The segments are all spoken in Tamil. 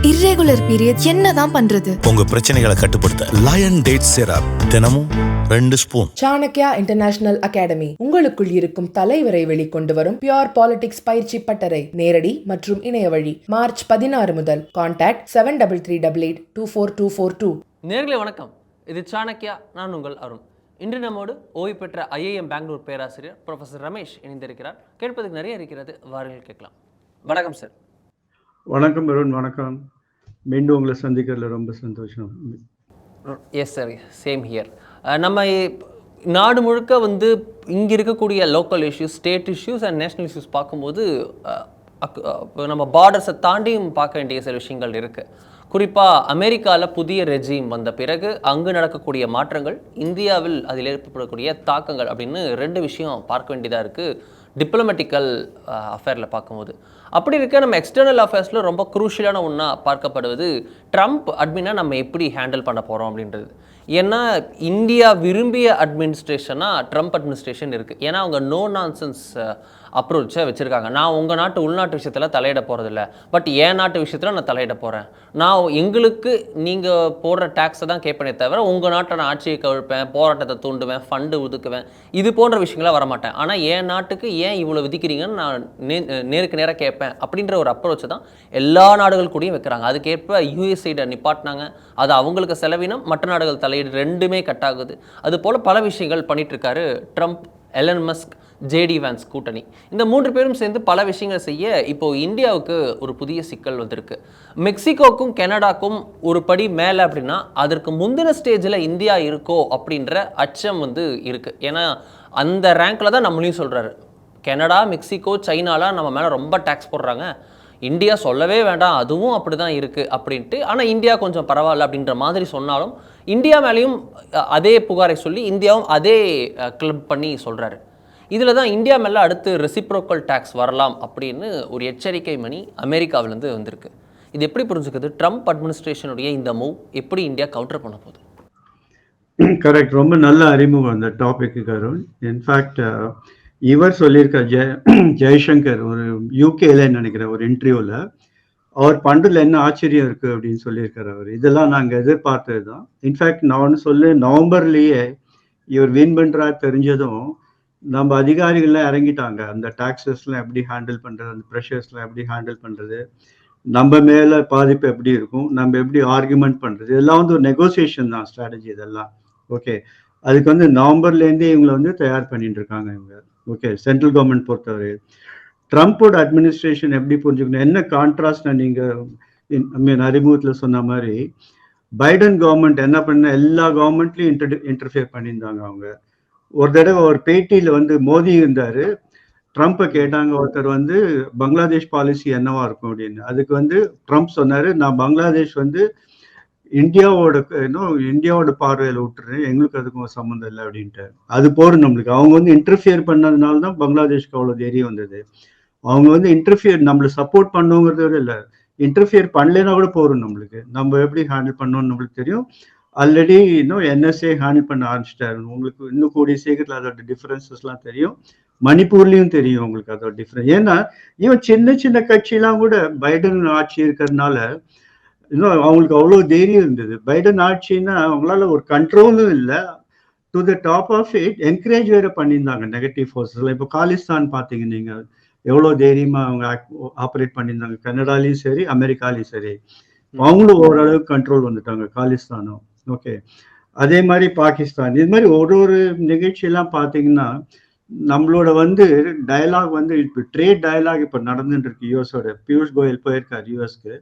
irregular periods என்னதான் பண்றது? உங்க பிரச்சனைகளை கட்டுப்படுத்த லயன் டேட் சிரப் தினமும் 2 ஸ்பூன். சாணக்யா இன்டர்நேஷனல் அகாடமி உங்களுக்குள் இருக்கும் தலைவரை வெளிக்கொண்டு வரும் பியூர் பாலிடிக்ஸ் பயிற்சி பட்டறை நேரடி மற்றும் இணைய வழி மார்ச் 16 முதல். கான்டாக்ட் 7338824242. நேர்களே வணக்கம், இது சாணக்யா. நான் உங்கள் அருண். இன்று நம்மோடு ஓய்வு பெற்ற ஐஏஎம் பெங்களூர் பேராசிரியர் ப்ரொஃபசர் ரமேஷ் இணைந்திருக்கிறார். கேட்பதுக்கு நிறைய இருக்கிறது, வாருங்கள் கேட்கலாம். வணக்கம் சார். வணக்கம் அருண். வணக்கம். மீண்டும் உங்களை சந்திக்கிறதுல ரொம்ப சந்தோஷம். Yes sir, same here. நம்ம நாடு முழுக்க இங்கே இருக்கக்கூடிய local issues, state issues and national issues பார்க்கும்போது நம்ம பார்டர்ஸை தாண்டியும் பார்க்க வேண்டிய சில விஷயங்கள் இருக்குது. குறிப்பாக அமெரிக்காவில் புதிய ரெஜிம் வந்த பிறகு அங்கு நடக்கக்கூடிய மாற்றங்கள், இந்தியாவில் அதில் ஏற்படக்கூடிய தாக்கங்கள் அப்படின்னு 2 விஷயம் பார்க்க வேண்டியதாக இருக்குது டிப்ளமேட்டிக்கல் அஃபேரில் பார்க்கும்போது. அப்படி இருக்க நம்ம எக்ஸ்டர்னல் அஃபேர்ஸில் ரொம்ப குரூஷியலான ஒன்றா பார்க்கப்படுவது ட்ரம்ப் அட்மினை நம்ம எப்படி ஹேண்டில் பண்ண போகிறோம் அப்படின்றது. ஏன்னா இந்தியா விரும்பிய அட்மினிஸ்ட்ரேஷனாக ட்ரம்ப் அட்மினிஸ்ட்ரேஷன் இருக்குது. ஏன்னா அவங்க நோ நான்சென்ஸ் அப்ரோச்சை வச்சுருக்காங்க. நான் உங்கள் நாட்டு உள்நாட்டு விஷயத்தில் தலையிட போகிறதில்ல, பட் என் நாட்டு விஷயத்தில் நான் தலையிட போகிறேன். நான் எங்களுக்கு நீங்கள் போடுற டேக்ஸை தான் கேட்பனே தவிர உங்கள் நாட்டை நான் ஆட்சியை கவிழ்ப்பேன், போராட்டத்தை தூண்டுவேன், ஃபண்டு ஒதுக்குவேன், இது போன்ற விஷயங்களாக வரமாட்டேன். ஆனால் என் நாட்டுக்கு ஏன் இவ்வளோ விதிக்கிறீங்கன்னு நான் நேருக்கு நேராக கேட்பேன் அப்படின்ற ஒரு அப்ரோச்சை தான் எல்லா நாடுகள் கூடயும் வைக்கிறாங்க. அதுக்கேற்ப யூஎஸ்ஐட நிப்பாட்டினாங்க. அது அவங்களுக்கு செலவினம், மற்ற நாடுகள் தலையீடு ரெண்டுமே கட் ஆகுது. அது போல் பல விஷயங்கள் பண்ணிகிட்ருக்காரு Trump, Elon Musk, JD Vance கூட்டணி. இந்த 3 பேரும் சேர்ந்து பல விஷயங்கள் செய்ய இப்போது இந்தியாவுக்கு ஒரு புதிய சிக்கல் வந்திருக்கு. மெக்சிகோக்கும் கனடாக்கும் ஒரு படி மேலே அப்படின்னா அதற்கு முந்தின ஸ்டேஜில் இந்தியா இருக்கோ அப்படின்ற அச்சம் இருக்குது. ஏன்னா அந்த ரேங்கில் தான் நம்மளையும் சொல்கிறாரு. கனடா, மெக்சிகோ, சைனாலாம் நம்ம மேலே ரொம்ப டேக்ஸ் போடுறாங்க, இந்தியா சொல்லவே வேண்டாம், அதுவும் அப்படி தான் இருக்குது அப்படின்ட்டு. ஆனால் இந்தியா கொஞ்சம் பரவாயில்ல அப்படின்ற மாதிரி சொன்னாலும் இந்தியா மேலேயும் அதே புகாரை சொல்லி இந்தியாவும் அதே கிளப் பண்ணி சொல்கிறாரு. இதில் தான் இந்தியா மேலே அடுத்து ரெசிப்ரோக்கல் டேக்ஸ் வரலாம் அப்படின்னு ஒரு எச்சரிக்கை மணி அமெரிக்காவிலேருந்து வந்திருக்கு. இது எப்படி புரிஞ்சுக்குது? ட்ரம்ப் அட்மினிஸ்ட்ரேஷனுடைய இந்த மூவ் எப்படி இந்தியா கவுண்டர் பண்ண போகுது? கரெக்ட். ரொம்ப நல்ல அறிமுகம் அந்த டாபிக்கு அருண். இன்ஃபேக்ட் இவர் சொல்லியிருக்கார், ஜெய்சங்கர் ஒரு யூகேல நினைக்கிற ஒரு இன்டர்வியூவில் அவர் பண்டில் என்ன ஆச்சரியம் இருக்குது அப்படின்னு சொல்லியிருக்காரு. அவர் இதெல்லாம் நாங்கள் எதிர்பார்த்தது தான். இன்ஃபேக்ட் நான் ஒன்று சொல்லு, நவம்பர்லேயே இவர் வின் பண்ணுறா தெரிஞ்சதும் நம்ம அதிகாரிகள்லாம் இறங்கிட்டாங்க. அந்த டாக்ஸஸ்லாம் எப்படி ஹேண்டில் பண்ணுறது, அந்த ப்ரெஷர்ஸ்லாம் எப்படி ஹேண்டில் பண்ணுறது, நம்ம மேலே பாதிப்பு எப்படி இருக்கும், நம்ம எப்படி ஆர்குமெண்ட் பண்ணுறது, இதெல்லாம் ஒரு நெகோசியேஷன் தான், ஸ்ட்ராட்டஜி இதெல்லாம். ஓகே, அதுக்கு நவம்பர்லேருந்தே இவங்களை தயார் பண்ணிட்டு இருக்காங்க இவங்க. ஓகே, சென்ட்ரல் கவர்மெண்ட் பொறுத்தவரை ட்ரம்ப்போட அட்மினிஸ்ட்ரேஷன் எப்படி புரிஞ்சுக்கணும், என்ன கான்ட்ராஸ்ட்னா நீங்கள் அறிமுகத்தில் சொன்ன மாதிரி பைடன் கவர்மெண்ட் என்ன பண்ண, எல்லா கவர்மெண்ட்லையும் இன்டர்ஃபியர் பண்ணியிருந்தாங்க. அவங்க ஒரு தடவை ஒரு பேட்டியில் மோடி இருந்தார், ட்ரம்ப்பை கேட்டாங்க ஒருத்தர் பங்களாதேஷ் பாலிசி என்னவா இருக்கும் அப்படின்னு. அதுக்கு ட்ரம்ப் சொன்னார், நான் பங்களாதேஷ் இந்தியாவோட பார்வையில் விட்டுறேன், எங்களுக்கு அதுக்கும் சம்மந்தம் இல்லை அப்படின்ட்டு. அது போரும் நம்மளுக்கு. அவங்க இன்டர்ஃபியர் பண்ணதுனால தான் பங்களாதேஷ்க்கு அவ்வளோ தைரியம் வந்தது. அவங்க இன்டர்ஃபியர் நம்மளை சப்போர்ட் பண்ணுங்கிறது இல்லை, இன்டர்ஃபியர் பண்ணலைன்னா கூட போரும் நம்மளுக்கு. நம்ம எப்படி ஹேண்டில் பண்ணோம்னு நம்மளுக்கு தெரியும். ஆல்ரெடி என்எஸ்ஏ ஹேண்டில் பண்ண ஆரம்பிச்சிட்டாரு. உங்களுக்கு இன்னும் கூடிய சீக்கிரத்தில் அதோட டிஃபரன்சஸ்லாம் தெரியும். மணிப்பூர்லேயும் தெரியும் உங்களுக்கு அதோட டிஃபரன்ஸ். ஏன்னா இவன் சின்ன சின்ன கட்சியெல்லாம் கூட பைடன் ஆட்சி இருக்கிறதுனால அவங்களுக்கு அவ்வளோ தைரியம் இருந்தது. பைடன் ஆட்சின்னா அவங்களால ஒரு கண்ட்ரோலும் இல்லை, to the top of it encourage வேற பண்ணியிருந்தாங்க நெகட்டிவ் ஃபோர்ஸஸ்லாம். இப்போ காலிஸ்தான் பார்த்தீங்க நீங்கள், எவ்வளோ தைரியமாக அவங்க ஆப்ரேட் பண்ணியிருந்தாங்க. கனடாலையும் சரி, அமெரிக்காலையும் சரி, அவங்களும் ஓரளவுக்கு கண்ட்ரோல் வந்துட்டாங்க, காலிஸ்தானும். ஓகே, அதே மாதிரி பாகிஸ்தான். இது மாதிரி ஒரு நிகழ்ச்சியெல்லாம் பார்த்தீங்கன்னா நம்மளோட டயலாக் இப்போ ட்ரேட் டயலாக் இப்போ நடந்துட்டு இருக்கு. யூஎஸோட பியூஷ் கோயல் போயிருக்காரு யூஎஸ்க்கு.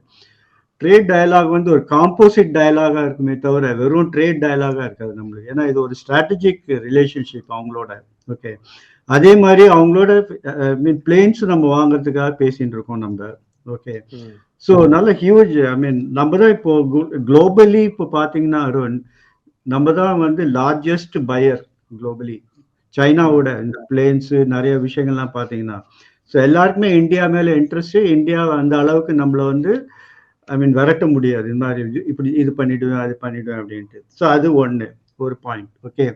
ட்ரேட் டயலாக் ஒரு காம்போசிட் டயலாகா இருக்குமே தவிர வெறும் ட்ரேட் டயலாகா இருக்காது நம்மளுக்கு. ஏன்னா இது ஒரு ஸ்ட்ராட்டஜிக் ரிலேஷன்ஷிப் அவங்களோட. ஓகே, அதே மாதிரி அவங்களோட பிளேன்ஸ் நம்ம வாங்குறதுக்காக பேசிட்டு இருக்கோம் நம்ம. ஓகே, ஸோ நல்ல ஹியூஜ், நம்ம தான் இப்போ குளோபலி இப்போ பார்த்தீங்கன்னா அருண், நம்ம தான் லார்ஜஸ்ட் பையர் குளோபலி. சைனாவோட இந்த பிளேன்ஸு நிறைய விஷயங்கள்லாம் பார்த்தீங்கன்னா, ஸோ எல்லாருக்குமே இந்தியா மேலே இன்ட்ரெஸ்ட். இந்தியா அந்த அளவுக்கு நம்மளை விரட்ட முடியாது. இந்த மாதிரி இப்படி இது பண்ணிடுவேன், அது பண்ணிடுவேன் அப்படின்ட்டு. ஸோ அது ஒரு பாயிண்ட். ஓகே,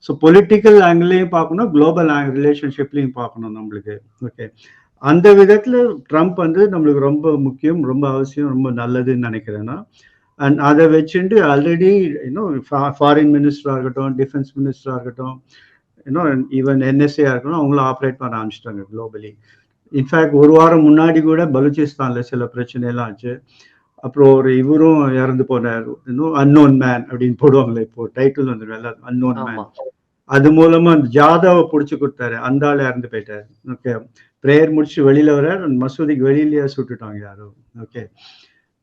ஸோ பொலிட்டிக்கல் ஆங்கிளையும் பார்க்கணும், குளோபல் ரிலேஷன்ஷிப்லையும் பார்க்கணும் நம்மளுக்கு. ஓகே, அந்த விதத்துல ட்ரம்ப் வந்து நம்மளுக்கு ரொம்ப முக்கியம், ரொம்ப அவசியம், ரொம்ப நல்லதுன்னு நினைக்கிறேன்னா. அண்ட் அதை வச்சுட்டு ஆல்ரெடி இன்னும் ஃபாரின் மினிஸ்டராக இருக்கட்டும், டிஃபென்ஸ் மினிஸ்டராக இருக்கட்டும், இன்னும் ஈவன் என்எஸ்ஏ இருக்கட்டும், அவங்களும் ஆப்ரேட் பண்ண ஆரம்பிச்சிட்டாங்க குளோபலி. இன்ஃபேக்ட் ஒரு வாரம் முன்னாடி கூட பலூச்சிஸ்தான்ல சில பிரச்சனைலாம் ஆச்சு. அப்புறம் ஒரு இவரும் இறந்து போனார், இன்னும் அன்னோன் மேன் அப்படின்னு போடுவாங்களே, இப்போ டைட்டில் வந்துருவேன் அன்னோன் மேன். அது மூலமா அந்த ஜாதாவை பிடிச்சி கொடுத்தாரு, அந்த ஆள் இறந்து போயிட்டாரு. ஓகே, ப்ரேயர் முடிச்சு வெளியில வர மசூதிக்கு வெளியிலேயே சுட்டுட்டாங்க யாரும். ஓகே,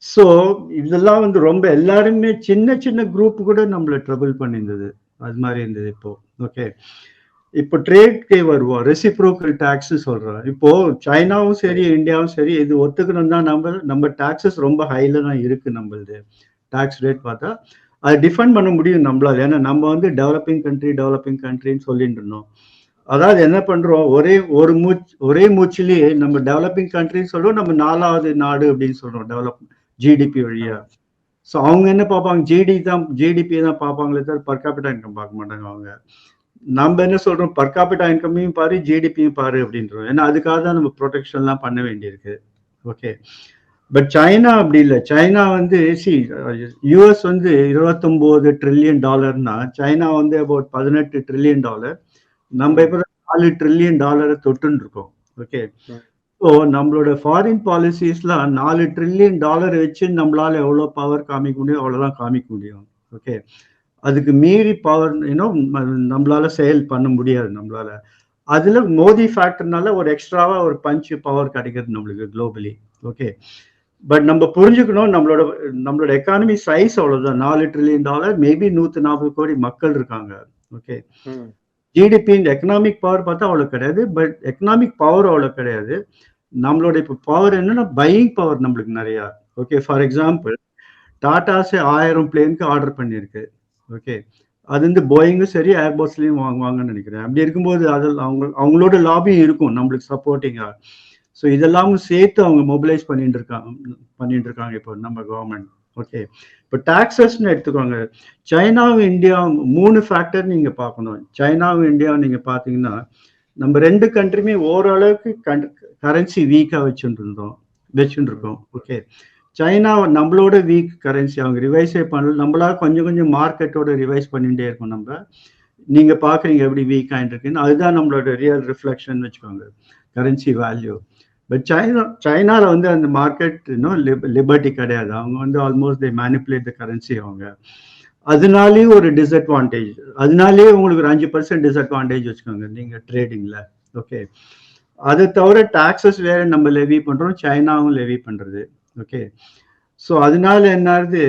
ஸோ இதெல்லாம் வந்து ரொம்ப எல்லாருமே சின்ன சின்ன குரூப் கூட நம்மள ட்ரபிள் பண்ணியிருந்தது, அது மாதிரி இருந்தது இப்போ. ஓகே, இப்போ ட்ரேட்கே வருவோம், ரெசிப்ரோக்கல் டாக்ஸ் சொல்றோம். இப்போ சைனாவும் சரி இந்தியாவும் சரி இது ஒத்துக்கணும் தான். நம்ம டாக்ஸஸ் ரொம்ப ஹைல தான் இருக்கு. நம்மளது டாக்ஸ் ரேட் பார்த்தா அதை டிஃபெண்ட் பண்ண முடியும் நம்மளால. ஏன்னா நம்ம வந்து டெவலப்பிங் கண்ட்ரின்னு சொல்லிட்டு இருந்தோம். அதாவது என்ன பண்றோம், ஒரே மூச்சிலேயே நம்ம டெவலப்பிங் கண்ட்ரின்னு சொல்றோம், நம்ம 4வது நாடு அப்படின்னு சொல்றோம் டெவலப் ஜிடிபி வழியா. ஸோ அவங்க என்ன பார்ப்பாங்க, ஜிடிபி தான் பார்ப்பாங்களே தவிர பர் கேபிட்டா இன்கம் பார்க்க மாட்டாங்க அவங்க. நம்ம என்ன சொல்றோம், பர் கேபிட்டா இன்கமையும் பாரு ஜிடிபியும் பாரு அப்படின்றோம். ஏன்னா அதுக்காக தான் நம்ம ப்ரொடெக்ஷன்லாம் பண்ண வேண்டியிருக்கு. ஓகே, பட் சைனா அப்படி இல்லை. சைனா வந்து யூஎஸ் வந்து $29 trillion, சைனா வந்து அபவுட் $18 trillion. நம்ம இப்போ $4 trillion தொட்டுன்னு இருக்கோம். ஓகே, ஸோ நம்மளோட ஃபாரின் பாலிசிஸ்லாம் $4 trillion வச்சு நம்மளால எவ்வளோ பவர் காமிக்க முடியும் அவ்வளோதான் காமிக்க முடியும். ஓகே, அதுக்கு மீறி பவர் நம்மளால செயல் பண்ண முடியாது நம்மளால. அதுல மோடி ஃபேக்டர்னால ஒரு எக்ஸ்ட்ராவா ஒரு பஞ்ச் பவர் கிடைக்கிறது நம்மளுக்கு குளோபலி. ஓகே, பட் நம்ம புரிஞ்சுக்கணும், நம்மளோட எக்கானமி சைஸ் அவ்வளவுதான், $4 trillion, மேபி 140 கோடி மக்கள் இருக்காங்க. ஓகே, ஜிடிபி எக்கனாமிக் பவர் பார்த்தா அவ்வளவு கிடையாது, பட் எக்கனாமிக் பவர் அவ்வளவு கிடையாது. நம்மளோட இப்போ பவர் என்னன்னா பையிங் பவர் நம்மளுக்கு நிறைய. ஓகே, ஃபார் எக்ஸாம்பிள் டாடாஸே 1000 பிளேனுக்கு ஆர்டர் பண்ணியிருக்கு. ஓகே, அது வந்து போயிங்கும் சரி ஏர்பஸ்லயும் வாங்குவாங்கன்னு நினைக்கிறேன். அப்படி இருக்கும்போது அதில் அவங்களோட லாபியும் இருக்கும் நம்மளுக்கு சப்போர்ட்டிங்கா. ஸோ இதெல்லாமும் சேர்த்து அவங்க மொபிலைஸ் பண்ணிட்டு இருக்காங்க இப்போ நம்ம கவர்மெண்ட். ஓகே, இப்போ டாக்ஸஸ்ன்னு எடுத்துக்கோங்க. சைனாவும் இந்தியாவும் 3 ஃபேக்டர் நீங்க பார்க்கணும். சைனாவும் இந்தியாவும் நீங்க பார்த்தீங்கன்னா நம்ம 2 கண்ட்ரியுமே ஓரளவுக்கு கரன்சி வீக்கா வச்சுட்டு இருக்கோம். ஓகே, சைனா நம்மளோட வீக் கரன்சி அவங்க ரிவைஸே பண்ணல, நம்மளால கொஞ்சம் மார்க்கெட்டோட ரிவைஸ் பண்ணிட்டே இருக்கோம். நம்ம நீங்க பாக்குறீங்க எப்படி வீக் ஆயிட்டு இருக்குன்னு, அதுதான் நம்மளோட ரியல் ரிஃப்ளெக்ஷன் வச்சுக்கோங்க, கரன்சி வேல்யூ. பட் சைனால வந்து அந்த மார்க்கெட் இன்னும் லிபர்ட்டி கிடையாது. அவங்க வந்து ஆல்மோஸ்ட் தே மேனிப்புலேட் த கரன்சி. அவங்க அதனாலேயும் ஒரு டிஸ்அட்வான்டேஜ், அதனாலேயே உங்களுக்கு ஒரு 5% டிஸ்அட்வான்டேஜ் வச்சுக்கோங்க நீங்க ட்ரேடிங்ல. ஓகே, அதை தவிர டாக்ஸஸ் வேற நம்ம லெவி பண்றோம், சைனாவும் லெவி பண்றது. ஓகே, ஸோ அதனால என்ன ஆகுது,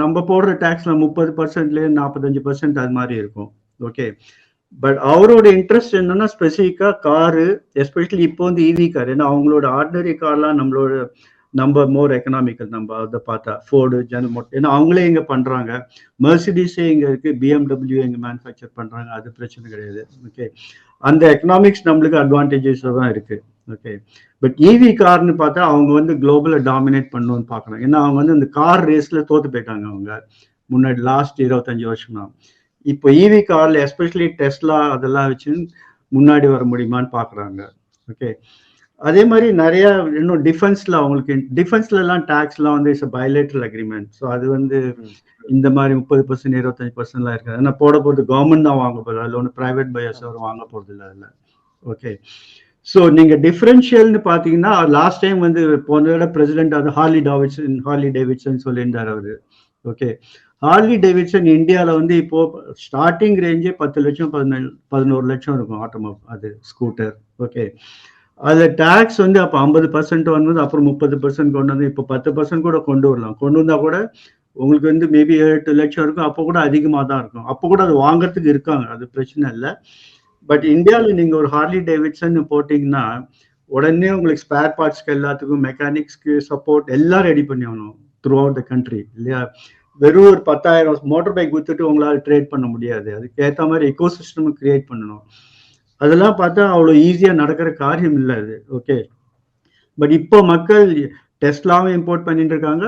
நம்ம போடுற டாக்ஸ்ல 30%லேருந்து 45% அது மாதிரி இருக்கும். ஓகே, பட் அவரோட இன்ட்ரெஸ்ட் என்னன்னா ஸ்பெசிஃபிக்கா காரு, எஸ்பெஷலி இப்போ வந்து இவி கார். ஏன்னா அவங்களோட ஆர்டினரி கார்லாம் நம்ம மோர் எக்கனாமிக்கல். நம்ம அதை பார்த்தா ஃபோர்டு, ஜெனரல் மோட்டர், ஏன்னா அவங்களே இங்க பண்றாங்க. மெர்சிடிஸே இங்க இருக்கு, பிஎம்டபிள்யூ இங்க மேனுஃபேக்சர் பண்றாங்க, அது பிரச்சனை கிடையாது. ஓகே, அந்த எக்கனாமிக்ஸ் நம்மளுக்கு அட்வான்டேஜஸ் தான் இருக்கு. ஓகே, பட் இவி கார்னு பார்த்தா அவங்க வந்து குளோபலை டாமினேட் பண்ணணும்னு பார்க்குறாங்க. ஏன்னா அவங்க வந்து அந்த கார் ரேஸ்ல தோத்து போயிட்டாங்க அவங்க முன்னாடி லாஸ்ட் 25 வருஷமா. இப்போ இவி கார்ல எஸ்பெஷலி டெஸ்லா அதெல்லாம் வச்சு முன்னாடி வர முடியுமான்னு பார்க்குறாங்க. ஓகே, அதே மாதிரி நிறைய இன்னும் டிஃபென்ஸ்ல எல்லாம் டாக்ஸ்லாம் வந்து இட்ஸ் பைலேட்ரல் அக்ரிமெண்ட். ஸோ அது வந்து இந்த மாதிரி 30% 25%லாம் இருக்காது. ஏன்னா போட போகிறது கவர்மெண்ட் தான் வாங்க போகுது, அதில் ஒன்று ப்ரைவேட் பையர்ஸ் அவர் வாங்க போகிறது இல்லை அதில். ஓகே, ஸோ நீங்க டிஃபரன்ஷியல்னு பார்த்தீங்கன்னா லாஸ்ட் டைம் வந்து போன பிரசிடென்ட் அது ஹார்லி டேவிட்சன் சொல்லியிருந்தார் அவரு. ஓகே, ஹார்லி டேவிட்சன் இந்தியாவில் வந்து இப்போ ஸ்டார்டிங் ரேஞ்சே 10 லட்சம் 11 லட்சம் இருக்கும் ஆட்டோமொபைல், அது ஸ்கூட்டர். ஓகே, அதில் டேக்ஸ் வந்து அப்போ 50% வந்தது, அப்புறம் 30% கொண்டு வந்து இப்போ 10% கூட கொண்டு வரலாம். கொண்டு வந்தா கூட உங்களுக்கு வந்து மேபி 8 லட்சம் இருக்கும், அப்போ கூட அதிகமாக தான் இருக்கும். அப்போ கூட அது வாங்குறதுக்கு இருக்காங்க, அது பிரச்சனை இல்லை. பட் இந்தியாவில் நீங்க ஒரு ஹார்லி டேவிட்சன் போட்டீங்கன்னா உடனே உங்களுக்கு ஸ்பேர் பார்ட்ஸ்க்கு எல்லாத்துக்கும் மெக்கானிக்ஸ்க்கு சப்போர்ட் எல்லாம் ரெடி பண்ணி ஆகணும் த்ரூ அவுட் த கண்ட்ரி இல்லையா. வெறும் ஒரு 10,000 மோட்டர் பைக் வித்துட்டு உங்களால் ட்ரேட் பண்ண முடியாது. அதுக்கு ஏற்ற மாதிரி எக்கோ சிஸ்டம் கிரியேட் பண்ணணும். அதெல்லாம் பார்த்தா அவ்வளோ ஈஸியா நடக்கிற காரியம் இல்லை அது. ஓகே, பட் இப்போ மக்கள் டெஸ்லாவும் இம்போர்ட் பண்ணிட்டு இருக்காங்க,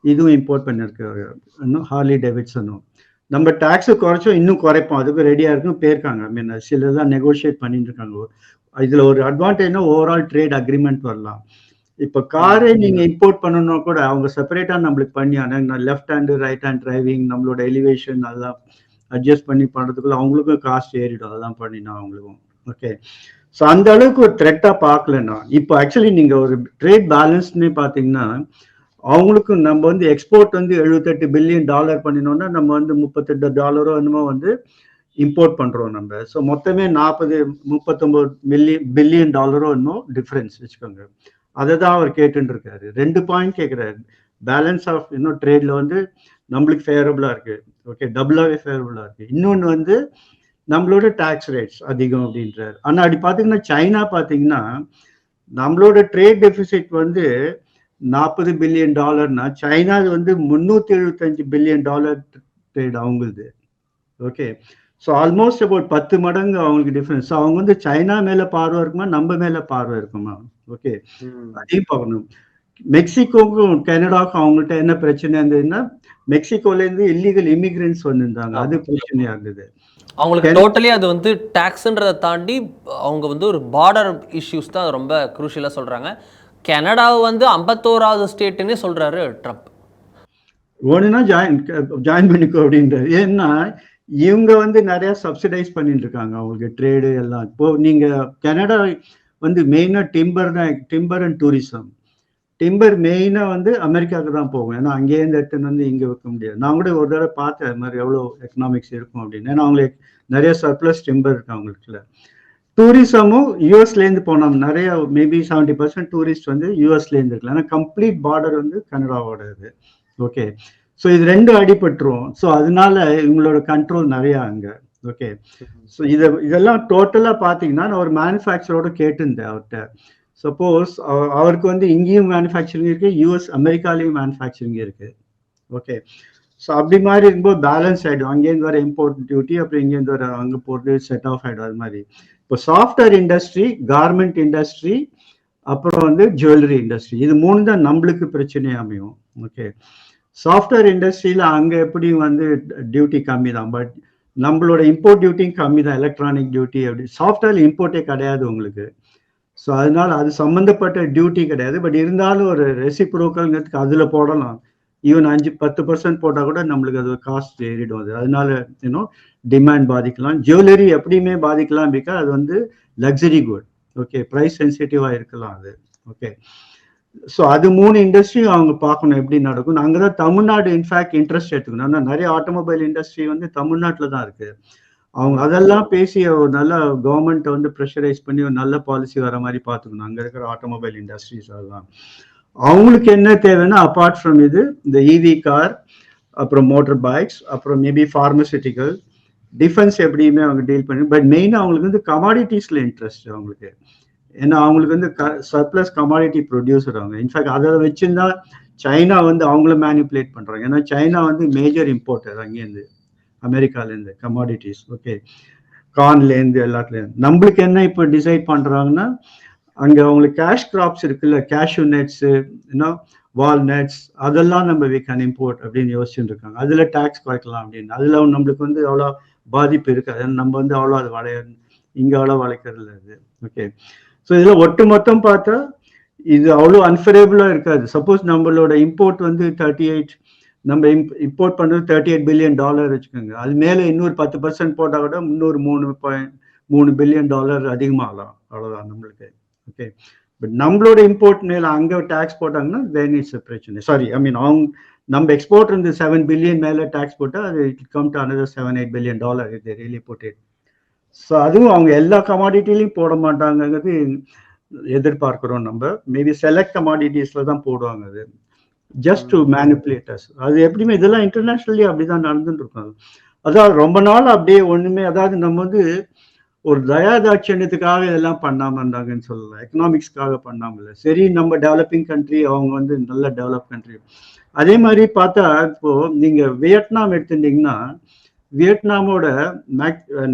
இதுவும் இம்போர்ட் பண்ணிருக்காங்க, இன்னும் ஹார்லி டேவிட்சனும். நம்ம டாக்ஸை குறைச்சோம், இன்னும் குறைப்போம், அதுக்கு ரெடியா இருக்கும் போயிருக்காங்க. ஐ மீன் சிலதான் நெகோஷியேட் பண்ணிட்டு இருக்காங்க. இதுல ஒரு அட்வான்டேஜ்னா ஓவரால் ட்ரேட் அக்ரிமெண்ட் வரலாம். இப்போ காரே நீங்க இம்போர்ட் பண்ணணும்னா கூட அவங்க செப்பரேட்டா நம்மளுக்கு பண்ணி left hand right hand driving நம்மளோட எலிவேஷன் அதெல்லாம் அட்ஜஸ்ட் பண்ணி பண்றதுக்குள்ள அவங்களுக்கும் காஸ்ட் ஏறிடும் அதெல்லாம் பண்ணினா அவங்களுக்கும். ஓகே, ஸோ அந்த அளவுக்கு ஒரு த்ரெட்டா பார்க்கலன்னா இப்போ ஆக்சுவலி நீங்க ஒரு ட்ரேட் பேலன்ஸ்னே பார்த்தீங்கன்னா அவங்களுக்கு நம்ம வந்து எக்ஸ்போர்ட் வந்து $78 பில்லியன் பண்ணினோம்னா நம்ம வந்து $38 என்னமோ வந்து இம்போர்ட் பண்றோம் நம்ம. ஸோ மொத்தமே 39 பில்லியன் இன்னும் டிஃபரன்ஸ் வச்சுக்கோங்க. அதை தான் அவர் கேட்டுட்டு இருக்காரு. 2 பாயிண்ட் கேட்கிறாரு. பேலன்ஸ் ஆஃப் இன்னும் ட்ரேட்ல வந்து நம்மளுக்கு ஃபேவரபிளா இருக்கு. ஓகே, டபுளாவே ஃபேவரபிளா இருக்கு. இன்னொன்று வந்து நம்மளோட டாக்ஸ் ரேட்ஸ் அதிகம் அப்படின்றாரு. ஆனா அப்படி பாத்தீங்கன்னா சைனா பாத்தீங்கன்னா நம்மளோட ட்ரேட் டெபிசிட் வந்து $40 பில்லியன், சைனா வந்து $375 பில்லியன் ட்ரேட் அவங்களுது. ஓகே, ஸோ ஆல்மோஸ்ட் அபவுட் 10 மடங்கு அவங்களுக்கு டிஃபரன்ஸ். அவங்க வந்து சைனா மேல பார்வை இருக்குமா நம்ம மேல பார்வை இருக்குமா? ஓகே, அதையும் பார்க்கணும். மெக்சிகோக்கும் கனடாவுக்கும் அவங்கள்ட்ட என்ன பிரச்சனை இருந்ததுன்னா மெக்சிகோல இருந்து இல்லீகல் இமிகிரன்ஸ் வந்திருந்தாங்க, அது பிரச்சனையா இருந்தது. அவங்களுக்கு டோட்டலி அது வந்து டாக்ஸ்ன்றதை தாண்டி அவங்க வந்து ஒரு பார்டர் இஷ்யூஸ் தான் ரொம்ப குரூஷியலாக சொல்கிறாங்க. கனடாவை வந்து 51வது ஸ்டேட்டுன்னே சொல்கிறாரு ட்ரம்ப். ஒன்றுனா ஜாயின் பண்ணிக்கோ அப்படின்றாரு. ஏன்னா இவங்க வந்து நிறைய சப்சிடைஸ் பண்ணிட்டு இருக்காங்க அவங்களுக்கு ட்ரேடு எல்லாம். இப்போ நீங்க கனடா வந்து மெயினா டிம்பர் அண்ட் டூரிசம். டிம்பர் மெயினா வந்து அமெரிக்காவுக்கு தான் போகும். ஏன்னா அங்கேருந்து எடுத்துன்னு வந்து இங்க வைக்க முடியாது. நான் கூட ஒரு தடவை பார்த்தேன் அது மாதிரி எவ்வளோ எக்கனாமிக்ஸ் இருக்கும் அப்படின்னு. ஏன்னா அவங்களுக்கு நிறைய சர்ப்ளஸ் டிம்பர் இருக்கு அவங்களுக்குல. டூரிசமும் யூஎஸ்லேருந்து போனோம் நிறைய, மேபி 70% டூரிஸ்ட் வந்து யூஎஸ்லேருந்து இருக்கலாம். ஏன்னா கம்ப்ளீட் பார்டர் வந்து கனடாவோட இது. ஓகே, ஸோ இது 2 அடிபட்டுரும். ஸோ அதனால இவங்களோட கண்ட்ரோல் நிறைய அங்க. ஓகே, ஸோ இதெல்லாம் டோட்டலா பார்த்தீங்கன்னா நான் ஒரு மேனுஃபேக்சரோட கேட்டிருந்தேன் அவர்கிட்ட. சப்போஸ் அவருக்கு வந்து இங்கேயும் மேனுஃபேக்சரிங் இருக்கு, யூஎஸ் அமெரிக்காலையும் மேனுஃபேக்சரிங் இருக்கு. ஓகே, ஸோ அப்படி மாதிரி இருக்கும்போது பேலன்ஸ் ஆகிடும். அங்கேருந்து வர இம்போர்ட் டியூட்டி அப்புறம் இங்கேருந்து வர அங்கே போகிறது செட் ஆஃப் ஆகிடும். அது மாதிரி இப்போ சாஃப்ட்வேர் இண்டஸ்ட்ரி, கார்மெண்ட் இண்டஸ்ட்ரி, அப்புறம் வந்து ஜுவல்லரி இண்டஸ்ட்ரி, இது 3 தான் நம்மளுக்கு பிரச்சனை அமையும். ஓகே, சாஃப்ட்வேர் இண்டஸ்ட்ரியில் அங்கே எப்படி வந்து டியூட்டி கம்மி தான், பட் நம்மளோட இம்போர்ட் டியூட்டியும் கம்மி தான், எலக்ட்ரானிக் டியூட்டி அப்படி. சாஃப்ட்வேர் இம்போர்ட்டே கிடையாது உங்களுக்கு. ஸோ அதனால அது சம்மந்தப்பட்ட டியூட்டி கிடையாது. பட் இருந்தாலும் ஒரு ரெசிப்ரோக்கல்ங்கிறதுக்கு அதில் போடலாம். ஈவன் 5-10% போட்டால் கூட நம்மளுக்கு அது காஸ்ட் ஏறிடும். அது அதனால இன்னும் டிமாண்ட் பாதிக்கலாம். ஜுவல்லரி எப்படியுமே பாதிக்கலாம், பிகாஸ் அது வந்து லக்ஸரி குட். ஓகே, ப்ரைஸ் சென்சிட்டிவாக இருக்கலாம் அது. ஓகே, ஸோ அது 3 இண்டஸ்ட்ரியும் அவங்க பார்க்கணும் எப்படி நடக்கும். அங்கே தான் தமிழ்நாடு இன்ஃபேக்ட் இன்ட்ரெஸ்ட் எடுத்துக்கணும். ஆனால் நிறைய ஆட்டோமொபைல் இண்டஸ்ட்ரி வந்து தமிழ்நாட்டில் தான் இருக்கு. அவங்க அதெல்லாம் பேசி ஒரு நல்ல கவர்மெண்ட்டை வந்து ப்ரெஷரைஸ் பண்ணி ஒரு நல்ல பாலிசி வர மாதிரி பார்த்துக்கணும் அங்கே இருக்கிற ஆட்டோமொபைல் இண்டஸ்ட்ரீஸ். அதெல்லாம் அவங்களுக்கு என்ன தேவைன்னா அப்பார்ட் ஃப்ரம் இது இந்த இவி கார், அப்புறம் மோட்டர் பைக்ஸ், அப்புறம் மேபி ஃபார்மசிட்டிக்கல், டிஃபென்ஸ் எப்படியுமே அவங்க டீல் பண்ணி. பட் மெயினாக அவங்களுக்கு வந்து கமாடிட்டிஸில் இன்ட்ரெஸ்ட் அவங்களுக்கு. ஏன்னா அவங்களுக்கு வந்து சர்ப்ளஸ் கமாடிட்டி ப்ரொடியூசர் அவங்க. இன்ஃபேக்ட் அதை வச்சுருந்தா சைனா வந்து அவங்கள மேனிப்புலேட் பண்ணுறாங்க. ஏன்னா சைனா வந்து மேஜர் இம்போர்ட்டர் அங்கேருந்து அமெரிக்காலேருந்து கமாடிட்டிஸ். ஓகே, கார்ன்லேருந்து எல்லாத்துலேருந்து. நம்மளுக்கு என்ன இப்போ டிசைட் பண்ணுறாங்கன்னா அங்கே அவங்களுக்கு கேஷ் கிராப்ஸ் இருக்குல்ல, கேஷ்யூ நட்ஸு, இன்னும் வால்நட்ஸ், அதெல்லாம் நம்ம வி கேன் இம்போர்ட் அப்படின்னு யோசிச்சுட்டு இருக்காங்க. அதில் டேக்ஸ் குறைக்கலாம் அப்படின்னு. அதில் நம்மளுக்கு வந்து அவ்வளோ பாதிப்பு இருக்காது. நம்ம வந்து அவ்வளோ அது இங்கே அவ்வளோ வளைக்கிறது அது. ஓகே, ஸோ இதில் ஒட்டு மொத்தம் பார்த்தா இது அவ்வளோ அன்ஃபேவரபுளாக இருக்காது. சப்போஸ் நம்மளோட இம்போர்ட் வந்து 38, நம்ம இம்போர்ட் பண்ணுறது $38 பில்லியன் வச்சுக்கோங்க. அது மேலே இன்னொரு 10% போட்டால் கூட இன்னொரு $3.3 பில்லியன் அதிகமாகலாம். அவ்வளோதான் நம்மளுக்கு. ஓகே, பட் நம்மளோட இம்போர்ட் மேலே அங்கே டேக்ஸ் போட்டாங்கன்னா தென் இட்ஸ் அ பிரச்சனை. சாரி, ஐ மீன் அவங்க நம்ம எக்ஸ்போர்ட் இருந்து 7 பில்லியன் மேலே டேக்ஸ் போட்டால் அது it come to another $7-8 billion இது ரியலி போட்டு. ஸோ அதுவும் அவங்க எல்லா கமாடிட்டிலையும் போட மாட்டாங்கிறது எதிர்பார்க்குறோம் நம்ம. மேபி செலக்ட் கமாடிட்டிஸில் தான் போடுவாங்க அது, ஜஸ்ட் டு மேனிப்புலேட்டர்ஸ். அது எப்படியுமே இதெல்லாம் இன்டர்நேஷ்னலி அப்படிதான் நடந்துட்டு இருக்கும். அதாவது ரொம்ப நாள் அப்படியே ஒண்ணுமே, அதாவது நம்ம வந்து ஒரு தயாதாட்சியத்துக்காக இதெல்லாம் பண்ணாம இருந்தாங்கன்னு சொல்லலாம், எக்கனாமிக்ஸ்க்காக பண்ணாமல் இல்லை. சரி, நம்ம டெவலப்பிங் கண்ட்ரி, அவங்க வந்து நல்ல டெவலப் கண்ட்ரி. அதே மாதிரி பார்த்தா இப்போ நீங்க வியட்நாம் எடுத்துட்டீங்கன்னா வியட்நாமோட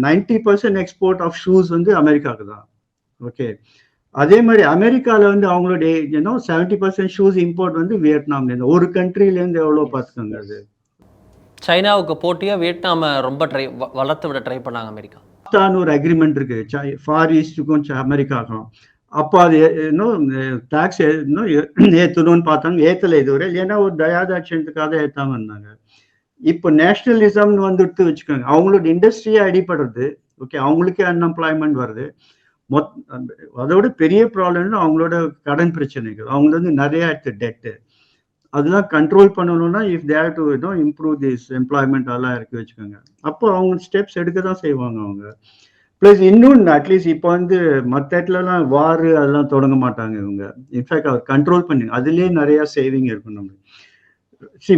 90% எக்ஸ்போர்ட் ஆஃப் ஷூஸ் வந்து அமெரிக்காவுக்கு தான். ஓகே, அதே மாதிரி அமெரிக்காவில் வந்து அவங்களுடைய 70% ஷூஸ் இம்போர்ட் வந்து வியட்நாம்லேருந்து. ஒரு கண்ட்ரிலேருந்து எவ்வளோ பார்த்துக்கோங்க. அது சைனாவுக்கு போட்டியாக வியட்நாமை ரொம்ப வளர்த்து விட ட்ரை பண்ணாங்க அமெரிக்கா. ஒரு அக்ரிமெண்ட் இருக்கு ஃபார் ஈஸ்டுக்கும் அமெரிக்காவுக்கும். அப்போ அது இன்னும் டாக்ஸ் இன்னும் ஏற்றணும்னு பார்த்தாங்க, ஏற்றலை இதுவரை. ஏன்னா ஒரு தயாதாட்சியத்துக்காக ஏற்றாம இருந்தாங்க. இப்போ நேஷனலிசம்னு வந்துட்டு வச்சுக்கோங்க, அவங்களோட இண்டஸ்ட்ரியே அடிபடுறது. ஓகே, அவங்களுக்கே அன்எம்ப்ளாய்மெண்ட் வருது. அதோட பெரிய ப்ராப்ளம்னா அவங்களோட கடன் பிரச்சனைகள். அவங்க வந்து நிறைய டெட்டு, அதெல்லாம் கண்ட்ரோல் பண்ணணும்னா if they have to improve this employment அதெல்லாம் இருக்கு வச்சுக்கோங்க. அப்போ அவங்க ஸ்டெப்ஸ் எடுக்க தான் செய்வாங்க அவங்க. ப்ளஸ் இன்னொன்று, அட்லீஸ்ட் இப்போ வந்து மற்ற இடத்துலலாம் வார் அதெல்லாம் தொடங்க மாட்டாங்க இவங்க. இன்ஃபேக்ட் அவர் கண்ட்ரோல் பண்ணி அதுலேயே நிறைய சேவிங் இருக்கும் நம்மளுக்கு.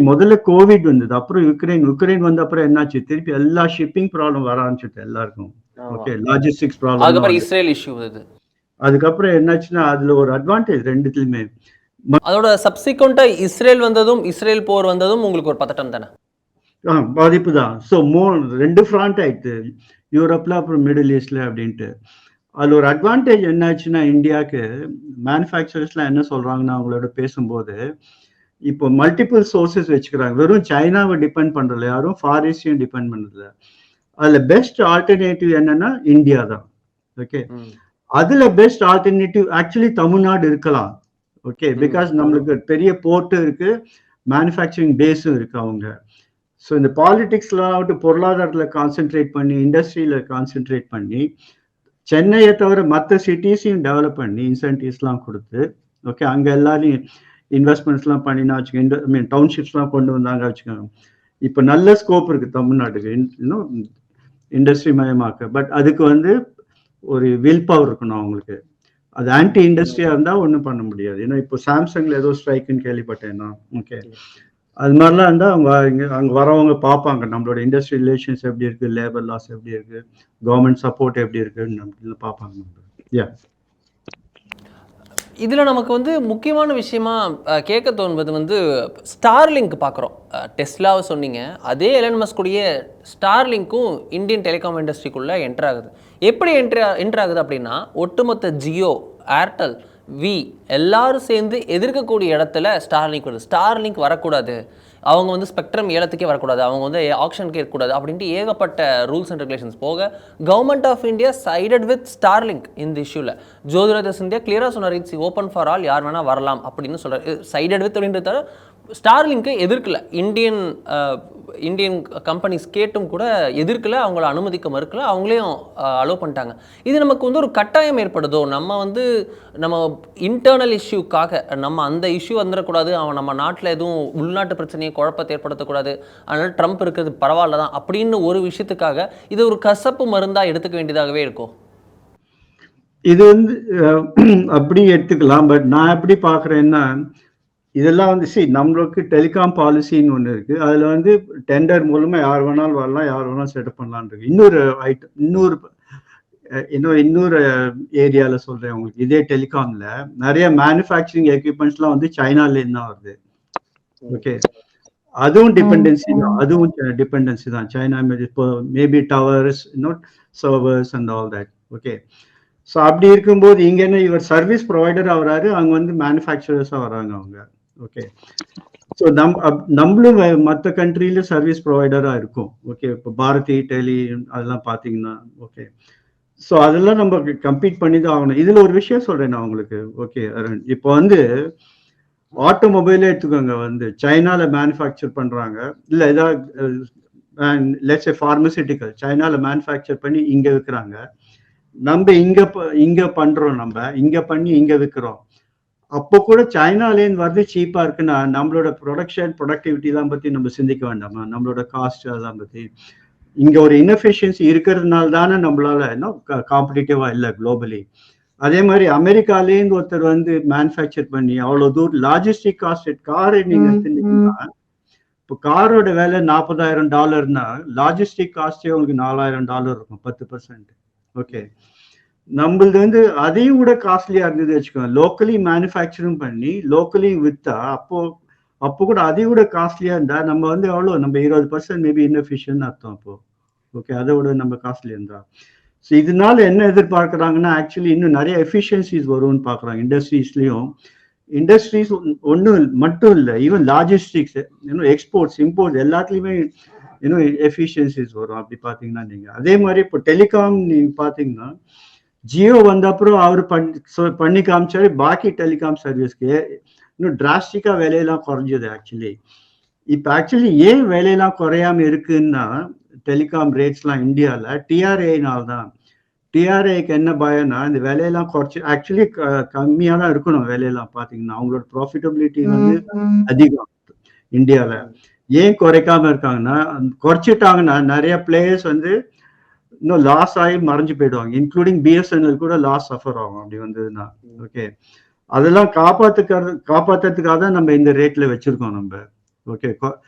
முதல்ல கோவிட் வந்தது, அப்புறம் யுக்ரைன் வந்த அப்புறம் என்னாச்சு, திருப்பி எல்லா ஷிப்பிங் ப்ராப்ளம் வர ஆரம்பிச்சுட்டு எல்லாருக்கும். Okay, logistics problem. அதுக்கப்புறம் இஸ்ரேல் இஷ்யூ வருது. அதுக்கப்புறம் என்னாச்சுன்னா அதுல ஒரு அட்வான்டேஜ் ரெண்டுத்துலயுமே. அதோட சப்சிக்வெண்டா இஸ்ரேல் வந்ததும், இஸ்ரேல் போர் வந்ததும் உங்களுக்கு ஒரு பதட்டம் தானே? பாதிப்பு தான். ஸோ ரெண்டு ஃப்ராண்ட் ஆயிடுச்சு, யூரோப்ல அப்புறம் மிடில் ஈஸ்ட்ல அப்படின்ட்டு. அதுல ஒரு அட்வான்டேஜ் என்னாச்சுன்னா, இந்தியாவுக்கு மேனுஃபேக்சரர்ஸ்லாம் என்ன சொல்றாங்கன்னா அவங்களோட பேசும்போது, இப்போ மல்டிபிள் சோர்சஸ் வச்சுக்கிறாங்க. வெறும் சைனாவை டிபெண்ட் பண்றதில்ல, யாரும் ஃபார் ஈஸ்டையும் டிபெண்ட் பண்றதில்ல. அதுல பெஸ்ட் ஆல்டர்னேட்டிவ் என்னன்னா இந்தியா தான். ஓகே, அதுல பெஸ்ட் ஆல்டர்னேட்டிவ் ஆக்சுவலி தமிழ்நாடு இருக்கலாம். ஓகே, பிகாஸ் நம்மளுக்கு பெரிய போர்ட் இருக்கு, மேனுஃபேக்சரிங் பேஸும் இருக்கு அவங்க. ஸோ இந்த பாலிடிக்ஸ்லாம் பொருளாதாரத்தில் கான்சென்ட்ரேட் பண்ணி, இண்டஸ்ட்ரியில கான்சென்ட்ரேட் பண்ணி, சென்னையை தவிர மற்ற சிட்டிஸையும் டெவலப் பண்ணி இன்சென்டிவ்ஸ்லாம் கொடுத்து, ஓகே, அங்கே எல்லாரையும் இன்வெஸ்ட்மெண்ட்ஸ்லாம் பண்ணினா வச்சுக்கோங்க, டவுன்ஷிப்ஸ்லாம் கொண்டு வந்தாங்க வச்சுக்கோங்க. இப்போ நல்ல ஸ்கோப் இருக்கு தமிழ்நாட்டுக்கு இன்னும் இண்டஸ்ட்ரி மயமாக்க. பட் அதுக்கு வந்து ஒரு வில் பவர் இருக்கணும் அவங்களுக்கு. அது ஆன்டி இண்டஸ்ட்ரியா இருந்தா ஒன்றும் பண்ண முடியாது. ஏன்னா இப்போ சாம்சங்ல ஏதோ ஸ்ட்ரைக்குன்னு கேள்விப்பட்டேன்னா, ஓகே, அது மாதிரிலாம் இருந்தால் அவங்க அங்கே வரவங்க பார்ப்பாங்க நம்மளோட இண்டஸ்ட்ரி ரிலேஷன்ஸ் எப்படி இருக்கு, லேபர் லாஸ் எப்படி இருக்கு, கவர்மெண்ட் சப்போர்ட் எப்படி இருக்குன்னு நம்ம பார்ப்பாங்க. இதில் நமக்கு வந்து முக்கியமான விஷயமா கேட்க தோணுவது வந்து ஸ்டார்லிங்க் பார்க்குறோம். டெஸ்லாவை சொன்னீங்க, அதே எலன் மஸ்குடைய ஸ்டார்லிங்க்கும் இந்தியன் டெலிகாம் இண்டஸ்ட்ரிக்குள்ளே என்ட்ரு ஆகுது. எப்படி என்ட்ரு ஆகுது அப்படின்னா, ஒட்டுமொத்த ஜியோ, ஏர்டெல், வி எல்லாரும் சேர்ந்து எதிர்க்கக்கூடிய இடத்துல ஸ்டார்லிங்க் வருது. ஸ்டார்லிங்க் வரக்கூடாது, அவங்க வந்து ஸ்பெக்ட்ரம் ஏலத்துக்கே வரக்கூடாது, அவங்க வந்து ஆக்ஷனுக்கே இருக்கக்கூடாது அப்படின்ட்டு ஏகப்பட்ட ரூல்ஸ் அண்ட் ரெகுலேஷன்ஸ் போக government of India sided with Starlink இந்த இஷ்யூவில். ஜோதிராஜ் சிந்தியா கிளியராக சொன்னார், இட்ஸ் ஓப்பன் ஃபார் ஆல், யார் வேணால் வரலாம் அப்படின்னு சொல்கிறார். சைடட் வித் அப்படின்றத ஸ்டார்லிங்க்கு எதிர்க்கல, இந்தியன் கம்பெனிஸ் கேட்டும் கூட எதிர்க்கல, அவங்கள அனுமதிக்க மறுக்கல, அவங்களையும் அலோவ் பண்ணிட்டாங்க. இது நமக்கு வந்து ஒரு கட்டாயம் ஏற்படுதோ, நம்ம இன்டர்னல் இஷ்யூக்காக நம்ம அந்த இஷ்யூ வந்துடக்கூடாது, அவன் நம்ம நாட்டில் எதுவும் உள்நாட்டு பிரச்சனையை குழப்பத்தை ஏற்படுத்தக்கூடாது, அதனால் ட்ரம்ப் இருக்கிறது பரவாயில்ல தான் அப்படின்னு ஒரு விஷயத்துக்காக இது ஒரு கசப்பு மருந்தாக எடுத்துக்க வேண்டியதாகவே இருக்கும். இது வந்து அப்படி எடுத்துக்கலாம். பட் நான் எப்படி பார்க்குறேன்னா, இதெல்லாம் வந்து நம்மளுக்கு டெலிகாம் பாலிசின்னு ஒன்று இருக்கு. அதுல வந்து டெண்டர் மூலமா யார் வேணாலும் வரலாம், யார் வேணாலும் செட்டப் பண்ணலான் இருக்கு. இன்னொரு ஏரியால சொல்றேன் உங்களுக்கு. இதே டெலிகாம்ல நிறைய மேனுஃபேக்சரிங் எக்யூப்மெண்ட்ஸ்லாம் வந்து சைனால இருந்து தான் வருது. ஓகே, அதுவும் டிபெண்டன்சி தான். சைனா இப்போ maybe towers, servers and all that. Okay, so அப்படி இருக்கும்போது இங்க என்ன, இவர் சர்வீஸ் ப்ரொவைடர் ஆகிறாரு, அவங்க வந்து மேனுஃபேக்சரர்ஸா வராங்க அவங்க. ஓகே, ஸோ நம்மளும் மற்ற கண்ட்ரியில சர்வீஸ் ப்ரொவைடரா இருக்கும். ஓகே, இப்போ பாரதி, டெலி அதெல்லாம் பார்த்தீங்கன்னா, ஓகே, ஸோ அதெல்லாம் நம்ம கம்பீட் பண்ணி தான் ஆகணும். இதுல ஒரு விஷயம் சொல்றேன் நான் உங்களுக்கு. ஓகே, இப்போ வந்து ஆட்டோமொபைலே எடுத்துக்கோங்க, வந்து சைனால மேனுஃபேக்சர் பண்றாங்க, இல்ல ஏதாவது லெட்ஸ் சே ஃபார்மசூட்டிக்கல் சைனால மேனுஃபேக்சர் பண்ணி இங்க விற்கிறாங்க. நம்ம இங்க பண்றோம், நம்ம இங்க பண்ணி இங்க விற்கிறோம். அப்போ கூட சைனாலேருந்து வருது சீப்பா இருக்குன்னா நம்மளோட ப்ரொடக்டிவிட்டி எல்லாம் பத்தி நம்ம சிந்திக்க வேண்டாமா? நம்மளோட காஸ்ட் அதெல்லாம் பத்தி. இங்க ஒரு இன்எஃபிஷியன்சி இருக்கிறதுனால தானே நம்மளால காம்படிட்டிவா இல்லை குளோபலி. அதே மாதிரி அமெரிக்காலேருந்து ஒருத்தர் வந்து மேனுஃபேக்சர் பண்ணி அவ்வளவு தூரம் லாஜிஸ்டிக் காஸ்ட், காரை நீங்க எடுத்துட்டீங்கன்னா இப்போ காரோட வேலை $40,000, லாஜிஸ்டிக் காஸ்டே உங்களுக்கு $4,000 இருக்கும், 10%. ஓகே, நம்மளது வந்து அதையும் கூட காஸ்ட்லியா இருந்தது வச்சுக்கோங்க. லோக்கலி மேனுஃபேக்சரும் பண்ணி லோக்கலி வித்தா அப்போ கூட அதையும் கூட காஸ்ட்லியா இருந்தா நம்ம வந்து எவ்வளோ, நம்ம 20% மேபி இன்எஃபிஷியன்ட் அர்த்தம் அப்போ. ஓகே, அதை விட நம்ம காஸ்ட்லி இருந்தா. ஸோ இதனால என்ன எதிர்பார்க்குறாங்கன்னா, ஆக்சுவலி இன்னும் நிறைய எஃபிஷியன்சிஸ் வரும்னு பார்க்குறாங்க இண்டஸ்ட்ரீஸ்லையும். இண்டஸ்ட்ரீஸ் ஒன்றும் மட்டும் இல்லை, ஈவன் லாஜிஸ்டிக்ஸ், இன்னும் எக்ஸ்போர்ட்ஸ், இம்போர்ட்ஸ் எல்லாத்துலேயுமே இன்னும் எஃபிஷியன்சிஸ் வரும். அப்படி பார்த்தீங்கன்னா நீங்கள் அதே மாதிரி இப்போ டெலிகாம் நீங்கள் பார்த்தீங்கன்னா ஜியோ வந்த அப்புறம் அவர் பண்ணி காமிச்சாரு. பாக்கி டெலிகாம் சர்வீஸ்க்கு இன்னும் டிராஸ்டிக்காக விலையெல்லாம் குறைஞ்சது ஆக்சுவலி. இப்போ ஆக்சுவலி ஏன் விலையெல்லாம் குறையாம இருக்குன்னா டெலிகாம் ரேட்ஸ்லாம் இந்தியாவில் டிஆர்ஏனால தான். டிஆர்ஏக்கு என்ன பயம்னா இந்த விலையெல்லாம் குறைச்சி ஆக்சுவலி கம்மியாக தான் இருக்கணும் விலையெல்லாம் பார்த்தீங்கன்னா. அவங்களோட ப்ராஃபிட்டபிலிட்டி வந்து அதிகம் இந்தியாவில். ஏன் குறைக்காம இருக்காங்கன்னா குறைச்சிட்டாங்கன்னா நிறைய பிளேயர்ஸ் வந்து இன்னும் லாஸ் ஆகி மறைஞ்சு போயிடுவாங்க. இன்க்ளூடிங் பிஎஸ்என்எல் கூட லாஸ் சஃபர் ஆகும் அப்படி வந்ததுன்னா. ஓகே, அதெல்லாம் காப்பாத்துறதுக்காக தான் நம்ம இந்த ரேட்ல வச்சிருக்கோம் நம்ம. ஓகே,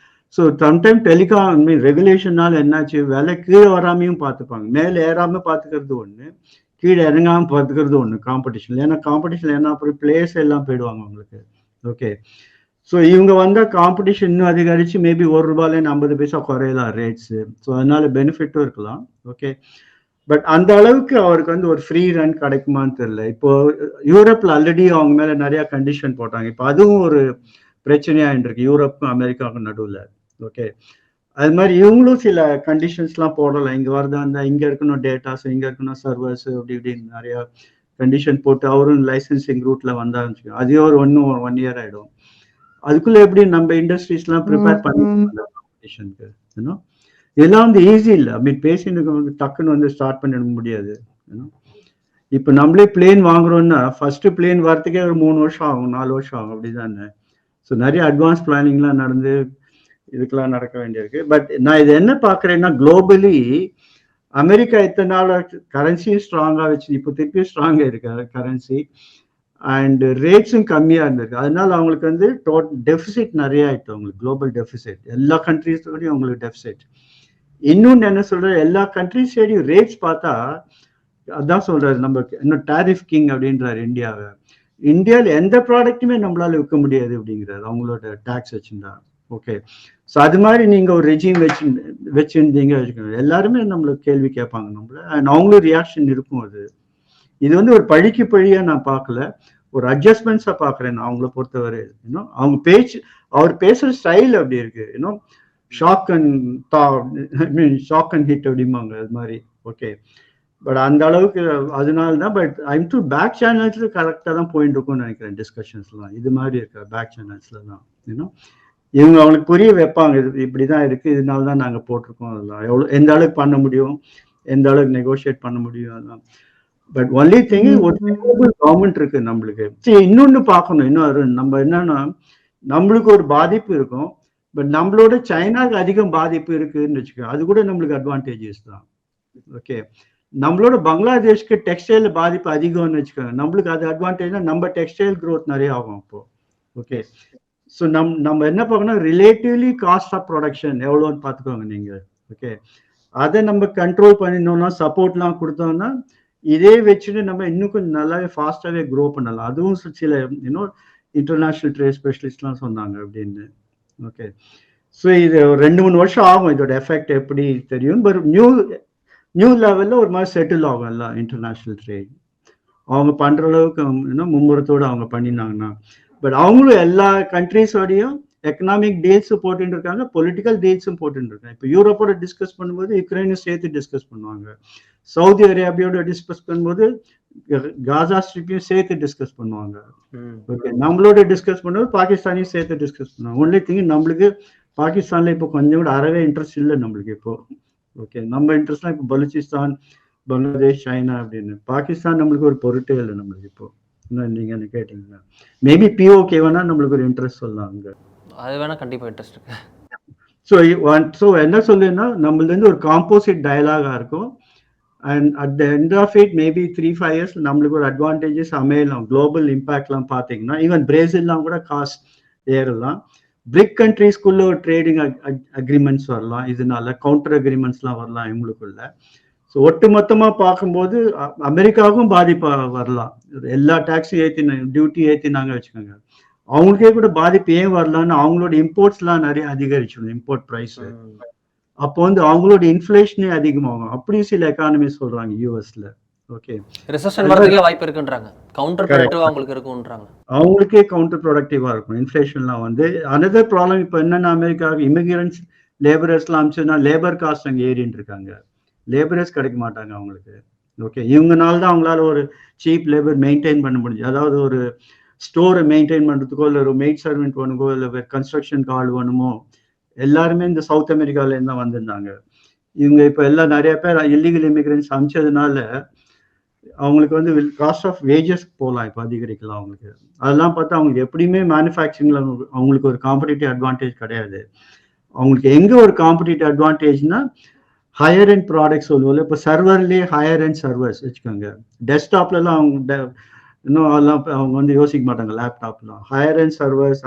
ஸோ சம்டைம் டெலிகாம் ரெகுலேஷனால என்னாச்சு, விலை கீழே வராமையும் பார்த்துப்பாங்க. மேலே ஏறாம பார்த்துக்கிறது ஒன்று, கீழே இறங்காம பார்த்துக்கிறது ஒன்று காம்படிஷன். ஏன்னா காம்படிஷன் என்ன அப்புறம் பிளேயர்ஸ் எல்லாம் போயிடுவாங்க உங்களுக்கு. ஓகே, ஸோ இவங்க வந்தால் காம்படிஷன் இன்னும் அதிகரிச்சு மேபி ₹1 50 பைசா குறையலாம் ரேட்ஸு. ஸோ அதனால பெனிஃபிட்டும் இருக்கலாம். ஓகே, பட் அந்த அளவுக்கு அவருக்கு வந்து ஒரு ஃப்ரீ ரன் கிடைக்குமான்னு தெரியல. இப்போ யூரோப்ல ஆல்ரெடி அவங்க மேல நிறைய கண்டிஷன் போட்டாங்க. இப்போ அதுவும் ஒரு பிரச்சனையா இருக்கு யூரோப்புக்கும் அமெரிக்காவுக்கும் நடுவில். ஓகே, அது மாதிரி இவங்களும் சில கண்டிஷன்ஸ்லாம் போடலாம். இங்கே வரதா இருந்தால் இங்கே இருக்கணும் டேட்டாஸ், இங்கே இருக்கணும் சர்வர்ஸ், அப்படி இப்படின்னு நிறையா கண்டிஷன் போட்டு அவரும் லைசன்சிங் ரூட்ல வந்தாருன்னு அதே ஒரு 1 year ஆயிடும். அதுக்குள்ள எப்படி நம்ம இண்டஸ்ட்ரீஸ்லாம் ப்ரிப்பேர் பண்ணி காம்படிஷனுக்கு இதெல்லாம் வந்து ஈஸி இல்லை. ஐ மீன் பேஷண்ட்டுக்கு வந்து டக்குன்னு வந்து ஸ்டார்ட் பண்ணிட முடியாது. இப்போ நம்மளே பிளேன் வாங்குறோம்னா ஃபர்ஸ்ட் பிளேன் வரத்துக்கே ஒரு 3 வருஷம் ஆகும், 4 வருஷம் ஆகும், அப்படிதானே. ஸோ நிறைய அட்வான்ஸ் பிளானிங்லாம் நடந்து இதுக்கெல்லாம் நடக்க வேண்டியிருக்கு. பட் நான் இது என்ன பார்க்குறேன்னா குளோபலி அமெரிக்கா இத்தனை நாள் கரன்சியும் ஸ்ட்ராங்காக வச்சு இப்போ திருப்பி ஸ்ட்ராங்காக இருக்கு கரன்சி அண்ட் ரேட்ஸும் கம்மியாக இருந்திருக்கு. அதனால அவங்களுக்கு வந்து டெபிசிட் நிறைய ஆயிட்டு, அவங்களுக்கு குளோபல் டெபிசிட் எல்லா கண்ட்ரீஸோடையும் அவங்களுக்கு டெபிசிட். இன்னொன்று என்ன சொல்ற, எல்லா கண்ட்ரீஸோடையும் ரேட்ஸ் பார்த்தா அதான் சொல்றாரு நம்ம இன்னும் டாரிஃப் கிங் அப்படின்றாரு இந்தியாவை. இந்தியாவில் எந்த ப்ராடக்ட்டுமே நம்மளால விற்க முடியாது அப்படிங்கிறாரு அவங்களோட டேக்ஸ் வச்சுருந்தா. ஓகே, ஸோ அது மாதிரி நீங்கள் ஒரு ரெஜிம் வச்சுருந்தீங்க வச்சுக்கோங்க, எல்லாருமே நம்மளுக்கு கேள்வி கேட்பாங்க நம்மள, அண்ட் அவங்களும் ரியாக்ஷன் இருக்கும். இது வந்து ஒரு பழிக்கு பழியாக நான் பார்க்கல, ஒரு அட்ஜஸ்ட்மெண்ட்ஸாக பார்க்குறேன் நான் அவங்கள பொறுத்தவரை. இன்னும் அவங்க அவர் பேசுகிற ஸ்டைல் அப்படி இருக்கு, இன்னும் ஷாக் அண்ட் ஹிட் அப்படிம்பாங்க அது மாதிரி. ஓகே, பட் அந்த அளவுக்கு அதனால தான். பட் ஐம் டு பேக் சேனல்ஸ்ல கரெக்டாக தான் போயிட்டு இருக்கும்னு நினைக்கிறேன் டிஸ்கஷன்ஸ்லாம். இது மாதிரி இருக்க பேக் சேனல்ஸ்ல தான் இன்னும் இவங்க அவங்களுக்கு புரிய வைப்பாங்க, இது இப்படிதான் இருக்கு, இதனால தான் நாங்கள் போட்டிருக்கோம், அதெல்லாம் எந்த அளவுக்கு பண்ண முடியும், எந்த அளவுக்கு நெகோஷியேட் பண்ண முடியும் அதெல்லாம். பட் ஒன்லி திங் ஒரு கவர்மெண்ட் இருக்கு நம்மளுக்கு. சரி, இன்னொன்னு பார்க்கணும், இன்னும் நம்ம என்னன்னா நம்மளுக்கு ஒரு பாதிப்பு இருக்கும், பட் நம்மளோட சைனாக்கு அதிகம் பாதிப்பு இருக்குன்னு வச்சுக்கோங்க, அது கூட நம்மளுக்கு அட்வான்டேஜஸ் தான். ஓகே, நம்மளோட பங்களாதேஷ்க்கு டெக்ஸ்டைல் பாதிப்பு அதிகம்னு வச்சுக்கோங்க, நம்மளுக்கு அது அட்வான்டேஜ்னா நம்ம டெக்ஸ்டைல் க்ரோத் நிறைய ஆகும் அப்போ. ஓகே, ஸோ நம்ம என்ன பார்க்கணும், ரிலேட்டிவ்லி காஸ்ட் ஆஃப் ப்ரொடக்ஷன் எவ்வளோன்னு பார்த்துக்கோங்க நீங்கள். ஓகே, அதை நம்ம கண்ட்ரோல் பண்ணினோம்னா, சப்போர்ட்லாம் கொடுத்தோம்னா, இதே வச்சுட்டு நம்ம இன்னும் கொஞ்சம் நல்லாவே ஃபாஸ்டாகவே க்ரோ பண்ணலாம். அதுவும் சில இன்னும் இன்டர்நேஷ்னல் ட்ரேட் ஸ்பெஷலிஸ்ட்லாம் சொன்னாங்க அப்படின்னு. ஓகே, ஸோ இது ஒரு 2-3 வருஷம் ஆகும் இதோட எஃபெக்ட் எப்படி தெரியும். பட் நியூ லெவலில் ஒரு மாதிரி செட்டில் ஆகும் எல்லாம் இன்டர்நேஷ்னல் ட்ரேட் அவங்க பண்ணுற அளவுக்கு இன்னும் மும்முரத்தோடு அவங்க பண்ணினாங்கன்னா. பட் அவங்களும் எல்லா கண்ட்ரீஸோடையும் எக்கனாமிக் டீல்ஸும் போட்டுட்டு இருக்காங்க, பொலிட்டிக்கல் டீல்ஸும் போட்டுட்டு இருக்காங்க. இப்போ யூரோப்போட டிஸ்கஸ் பண்ணும்போது யுக்ரைனும் சேர்த்து டிஸ்கஸ் பண்ணுவாங்க, சவுதி அரேபியாவோட டிஸ்கஸ் பண்ணும்போது காசா ஸ்ட்ரிப்பையும் சேர்த்து டிஸ்கஸ் பண்ணுவாங்க. ஓகே, நம்மளோட டிஸ்கஸ் பண்ணும்போது பாகிஸ்தானையும் சேர்த்து டிஸ்கஸ் பண்ணுவாங்க. ஒன்லி திங் நம்மளுக்கு பாகிஸ்தான்ல இப்போ கொஞ்சம் கூட அறவே இன்ட்ரெஸ்ட் இல்லை நம்மளுக்கு இப்போ. ஓகே, நம்ம இன்ட்ரெஸ்ட்லாம் இப்போ பலுச்சிஸ்தான், பங்களாதேஷ், சைனா அப்படின்னு. பாகிஸ்தான் நம்மளுக்கு ஒரு பொருட்டே இல்லை நம்மளுக்கு இப்போ. நீங்க என்ன கேட்டீங்கன்னா மேபி பிஓகே வேணா நம்மளுக்கு ஒரு இன்ட்ரெஸ்ட் சொல்லலாம் அங்க, அது வேணா கண்டிப்பா இன்ட்ரெஸ்ட் இருக்கு. ஸோ என்ன சொல்லுன்னா நம்மளது வந்து ஒரு காம்போசிட் டயலாகா இருக்கும். And at the end of it maybe 3-5 years நம்மளுக்கு ஒரு அட்வான்டேஜஸ் அமையலாம். குளோபல் இம்பாக்ட்லாம் பார்த்தீங்கன்னா ஈவன் பிரேசில்லாம் கூட காஸ்ட் ஏறலாம். பிரிக் கண்ட்ரீஸ்குள்ள ஒரு ட்ரேடிங் அக்ரிமெண்ட்ஸ் வரலாம், இதனால கவுண்டர் அக்ரிமெண்ட்ஸ்லாம் வரலாம் இவங்களுக்குள்ள. ஸோ ஒட்டு மொத்தமாக பார்க்கும்போது அமெரிக்காவுக்கும் பாதிப்பு வரலாம். எல்லா டேக்ஸும் டியூட்டி ஏற்றினாங்க வச்சுக்கோங்க, அவங்களுக்கே கூட பாதிப்பு ஏன் வரலான்னு அவங்களோட இம்போர்ட்ஸ்லாம் நிறைய அதிகரிச்சிடும், இம்போர்ட் ப்ரைஸ். அப்போ வந்து அவங்களோட இன்ஃப்ளேஷனே அதிகமாகும், அப்படியும் சில எக்கானமி சொல்றாங்க யூஎஸ்ல. ஓகே, ரிசெஷன் வரதுக்கே வாய்ப்பு இருக்குன்றாங்க, கவுண்டர் ப்ரொடக்டிவா அவங்களுக்கு இருக்குன்றாங்க. அவங்களுக்கே கவுண்டர் ப்ரொடக்டிவா இருக்கும் இன்ஃப்ளேஷன்லாம் வந்து. அனதர் ப்ராப்ளம் இப்போ என்னன்னா அமெரிக்காவுக்கு இமிகிரன்ஸ் லேபரர்ஸ்லாம் அனுப்பிச்சதுன்னா லேபர் காஸ்ட் அங்கே ஏறின்னு இருக்காங்க, லேபரர்ஸ் கிடைக்க மாட்டாங்க அவங்களுக்கு. ஓகே, இவங்கனால தான் அவங்களால ஒரு சீப் லேபர் மெயின்டைன் பண்ண முடிஞ்சு. அதாவது ஒரு ஸ்டோரை மெயின்டைன் பண்ணுறதுக்கோ இல்லை ஒரு மெய்ட் சர்வெண்ட் வேணுமோ இல்லை கன்ஸ்ட்ரக்ஷனுக்கு ஆள் வேணுமோ எல்லாருமே இந்த சவுத் அமெரிக்காவிலேருந்து தான் வந்திருந்தாங்க. இவங்க இப்போ எல்லாம் நிறைய பேர் இல்லீகல் இமிகிரன்ஸ் அனுப்பிச்சதுனால அவங்களுக்கு வந்து காஸ்ட் ஆஃப் வேஜஸ் போகலாம், இப்போ அதிகரிக்கலாம் அவங்களுக்கு. அதெல்லாம் பார்த்தா அவங்களுக்கு எப்படியுமே மேனுஃபேக்சரிங்கில் அவங்களுக்கு ஒரு காம்படிட்டிவ் அட்வான்டேஜ் கிடையாது. அவங்களுக்கு எங்கே ஒரு காம்படிட்டிவ் அட்வான்டேஜ்னா ஹையர் அண்ட் ப்ராடக்ட்ஸ் சொல்லுவோம்ல, இப்போ சர்வர்லேயே ஹையர் அண்ட் சர்வர்ஸ் வச்சுக்கோங்க. டெஸ்க்டாப்லலாம் அவங்க இன்னும் அதெல்லாம் அவங்க வந்து யோசிக்க மாட்டாங்க. லேப்டாப்லாம் ஹையர் அண்ட் சர்வர்ஸ்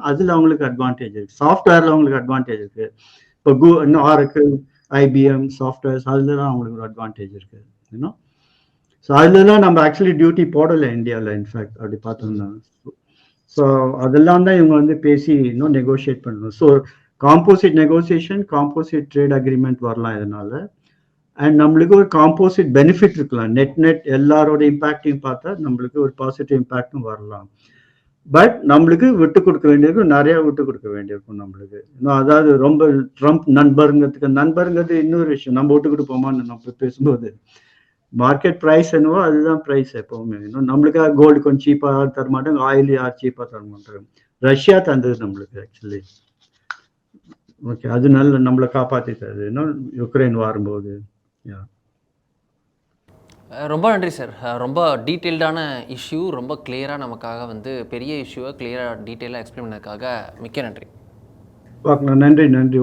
அதில் அவங்களுக்கு அட்வான்டேஜ் இருக்குது. சாஃப்ட்வேரில் அவங்களுக்கு அட்வான்டேஜ் இருக்குது. இப்போ இன்னும் ஆரக்கிள், ஐபிஎம் சாஃப்ட்வேர்ஸ் அதுலலாம் அவங்களுக்கு ஒரு அட்வான்டேஜ் இருக்குது. இன்னும் ஸோ அதுலலாம் நம்ம ஆக்சுவலி டியூட்டி போடலை இந்தியாவில். இன்ஃபேக்ட் அப்படி பார்த்தோம்னா ஸோ அதெல்லாம் தான் இவங்க வந்து பேசி இன்னும் நெகோஷியேட் பண்ணணும். So composite negotiation, composite trade agreement வரலாம் இதனால. அண்ட் நம்மளுக்கு ஒரு காம்போசிட் பெனிஃபிட் இருக்கலாம். நெட் எல்லாரோட இம்பேக்டையும் பார்த்தா நம்மளுக்கு ஒரு பாசிட்டிவ் இம்பேக்டும் வரலாம். பட் நம்மளுக்கு விட்டு கொடுக்க வேண்டியிருக்கும், நிறைய விட்டு கொடுக்க வேண்டியிருக்கும் நம்மளுக்கு. இன்னும் அதாவது ரொம்ப ட்ரம்ப் நண்பருங்கிறது இன்னொரு விஷயம். நம்ம விட்டு கொடுப்போமான்னு நம்ம பேசும்போது மார்க்கெட் ப்ரைஸ் என்னவோ அதுதான் ப்ரைஸ் எப்பவுமே. இன்னும் நம்மளுக்காக கோல்டு கொஞ்சம் சீப்பாக தர மாட்டாங்க, ஆயில் யார் சீப்பாக தர மாட்டாங்க. ரஷ்யா தந்தது நம்மளுக்கு ஆக்சுவலி. ஓகே, அது நல்ல நம்மளை காப்பாற்றி தருது இன்னும் யுக்ரைன் வரும்போது. ரொம்ப நன்றி சார். ரொம்ப டீட்டெயில்டான இஷ்யூ, ரொம்ப கிளியராக நமக்காக வந்து பெரிய இஷ்யூவை கிளியராக டீட்டெயிலாக எக்ஸ்பிளைன் பண்ணதுக்காக மிக்க நன்றி. நன்றி.